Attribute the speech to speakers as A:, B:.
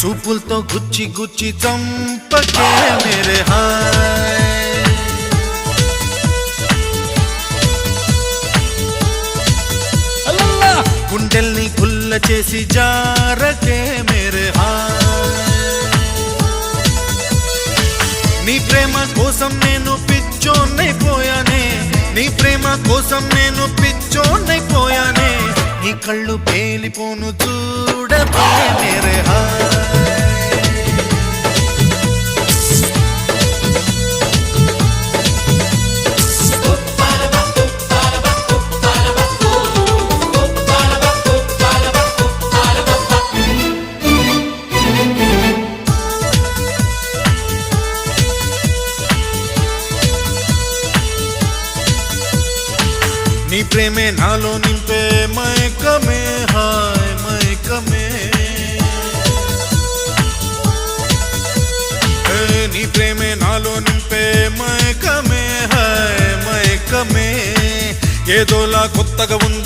A: చూపులతో గుచ్చి గుచ్చి చంపకే మేరే హాయ్ గుండెల్ని గుల్ల చేసి జారకే మేరే హాయ్ నీ ప్రేమ కోసం నేను పిచ్చోన్నైపోయానే నీ ప్రేమ కోసం నేను పిచ్చోన్నైపోయానే నీ కళ్ళు పేలిపోను చూడకే మేరే హాయ్ నీ ప్రేమే నాలో నింపే మైకమే హాయ్ మైకమే నీ ప్రేమే నాలో నింపే మైకమే హాయ్ మైకమే ఏదోలా కొత్తగా ఉంది